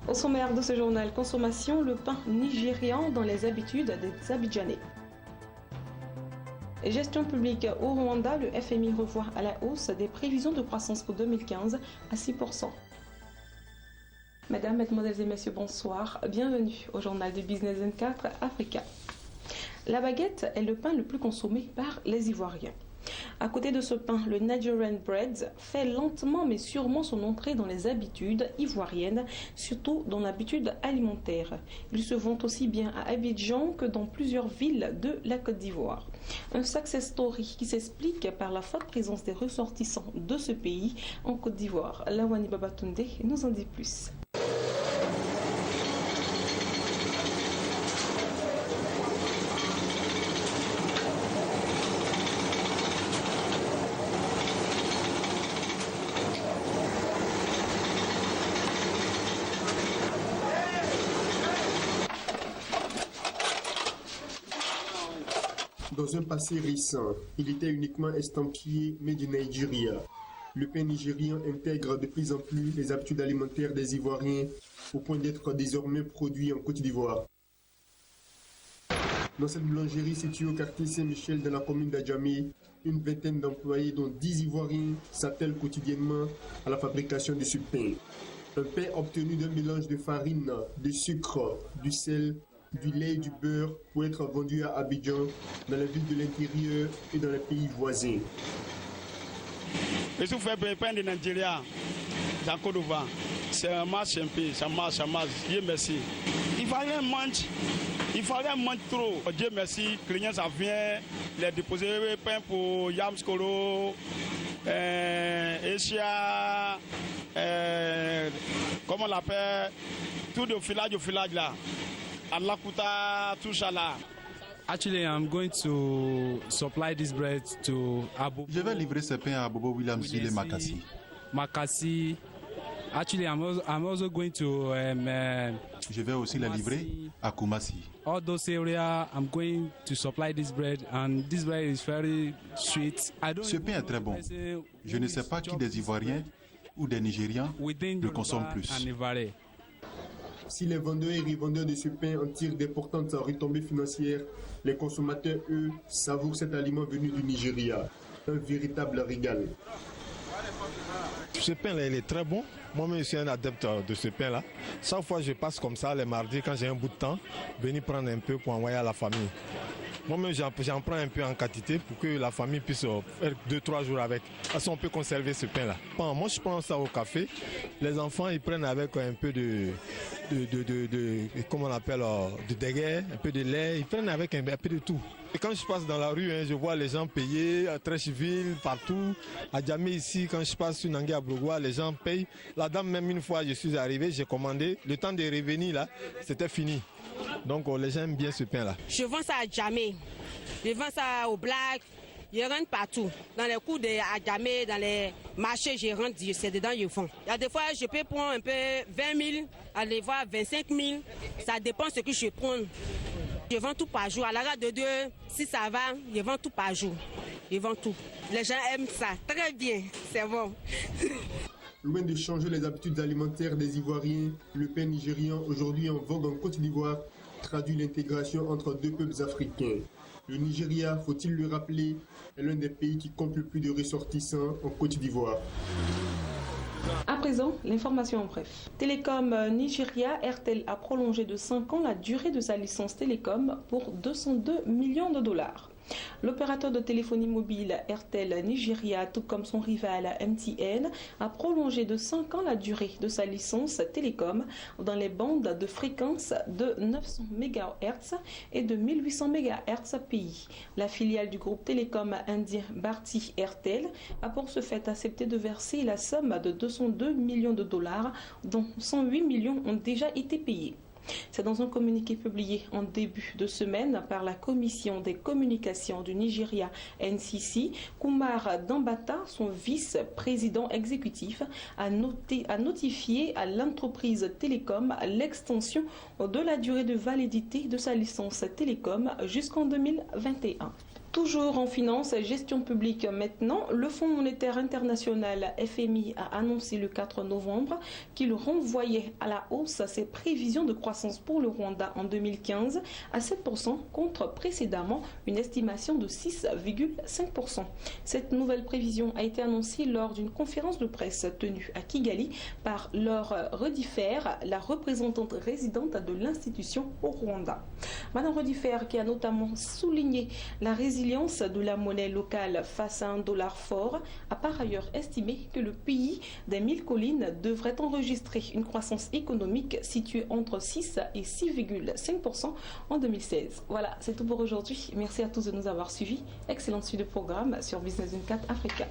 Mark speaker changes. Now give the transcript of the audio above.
Speaker 1: Au sommaire de ce journal Consommation, le pain nigérian dans les habitudes des Abidjanais. Gestion publique au Rwanda, le FMI revoit à la hausse des prévisions de croissance pour 2015 à 6%. Mesdames, Mesdemoiselles et Messieurs, bonsoir. Bienvenue au journal du Business 24 Africa. La baguette est le pain le plus consommé par les Ivoiriens. À côté de ce pain, le Nigerian bread fait lentement mais sûrement son entrée dans les habitudes ivoiriennes, surtout dans l'habitude alimentaire. Il se vend aussi bien à Abidjan que dans plusieurs villes de la Côte d'Ivoire. Un success story qui s'explique par la forte présence des ressortissants de ce pays en Côte d'Ivoire. Lawani Babatunde nous en dit plus.
Speaker 2: Dans un passé récent, il était uniquement estampillé Made in Nigeria. Le pain nigérien intègre de plus en plus les habitudes alimentaires des Ivoiriens au point d'être désormais produit en Côte d'Ivoire. Dans cette boulangerie située au quartier Saint-Michel dans la commune d'Adjamé, une vingtaine d'employés dont 10 Ivoiriens s'attellent quotidiennement à la fabrication de ce pain. Un pain obtenu d'un mélange de farine, de sucre, du sel, du lait et du beurre pour être vendu à Abidjan, dans les villes de l'intérieur et dans les pays voisins.
Speaker 3: Je suis fait pain de Nigeria, dans Côte d'Ivoire. C'est un marche un peu, ça marche. Dieu merci. Il fallait manger trop. Dieu merci, clients ça vient, les déposer pain pour Yamskolo, Asia, comment on l'appelle, tout le village là. Alakuta, Touchala.
Speaker 4: Actually, I'm going to supply this bread to Abu.
Speaker 5: Je vais livrer ce pain à Bobo Williams et Makassi.
Speaker 4: Makassi. Actually, I'm also going to.
Speaker 5: Je vais aussi la livrer à Kumasi.
Speaker 4: All those areas, I'm going to supply this bread, and this bread is very sweet.
Speaker 5: Ce pain est très bon. Je ne sais pas qui des Ivoiriens ou des Nigérians le consomment plus.
Speaker 2: Si les vendeurs et revendeurs de ce pain en tirent d'importantes retombées financières, les consommateurs, eux, savourent cet aliment venu du Nigeria. Un véritable régal.
Speaker 6: Ce pain-là, il est très bon. Moi-même, je suis un adepte de ce pain-là. Chaque fois, je passe comme ça, les mardis, quand j'ai un bout de temps, venir prendre un peu pour envoyer à la famille. Moi-même, j'en prends un peu en quantité pour que la famille puisse faire 2-3 jours avec. Parce qu'on peut conserver ce pain-là. Moi, je prends ça au café. Les enfants, ils prennent avec un peu comment on appelle, de déguet, un peu de lait. Ils prennent avec un peu de tout. Et quand je passe dans la rue, je vois les gens payer à Trècheville, partout. À Djamé ici, quand je passe sur Nangé à Brogoua, les gens payent. La dame, même une fois, je suis arrivé, j'ai commandé. Le temps de revenir, là, c'était fini. Donc les gens aiment bien ce pain-là.
Speaker 7: Je vends ça à Djamé, je vends ça au Black, je rentre partout. Dans les coups de Djamé, dans les marchés, je rentre, c'est dedans, je vends. Il y a des fois, je peux prendre un peu 20 000, aller voir 25 000, ça dépend de ce que je prends. Je vends tout par jour. À la rade de Dieu, si ça va, je vends tout par jour. Je vends tout. Les gens aiment ça, très bien, c'est bon.
Speaker 2: Loin de changer les habitudes alimentaires des Ivoiriens, le pain nigérian, aujourd'hui en vogue en Côte d'Ivoire, traduit l'intégration entre deux peuples africains. Le Nigeria, faut-il le rappeler, est l'un des pays qui compte le plus de ressortissants en Côte d'Ivoire.
Speaker 1: À présent, l'information en bref. Télécom Nigeria, Airtel a prolongé de 5 ans la durée de sa licence télécom pour 202 millions de dollars. L'opérateur de téléphonie mobile Airtel Nigeria, tout comme son rival MTN, a prolongé de 5 ans la durée de sa licence télécom dans les bandes de fréquence de 900 MHz et de 1800 MHz pays. La filiale du groupe télécom indien Bharti Airtel a pour ce fait accepté de verser la somme de 202 millions de dollars, dont 108 millions ont déjà été payés. C'est dans un communiqué publié en début de semaine par la Commission des communications du Nigeria NCC, Kumar Dambata, son vice-président exécutif, a notifié à l'entreprise télécom l'extension de la durée de validité de sa licence télécom jusqu'en 2021. Toujours en finance et gestion publique maintenant, le Fonds monétaire international FMI a annoncé le 4 novembre qu'il renvoyait à la hausse ses prévisions de croissance pour le Rwanda en 2015 à 7% contre précédemment une estimation de 6,5%. Cette nouvelle prévision a été annoncée lors d'une conférence de presse tenue à Kigali par Laure Redifer, la représentante résidente de l'institution au Rwanda. Madame Redifer, qui a notamment souligné la résilience de la monnaie locale face à un dollar fort, a par ailleurs estimé que le pays des 1000 collines devrait enregistrer une croissance économique située entre 6 et 6,5% en 2016. Voilà, c'est tout pour aujourd'hui. Merci à tous de nous avoir suivis. Excellente suite de programme sur Business 24 Africa.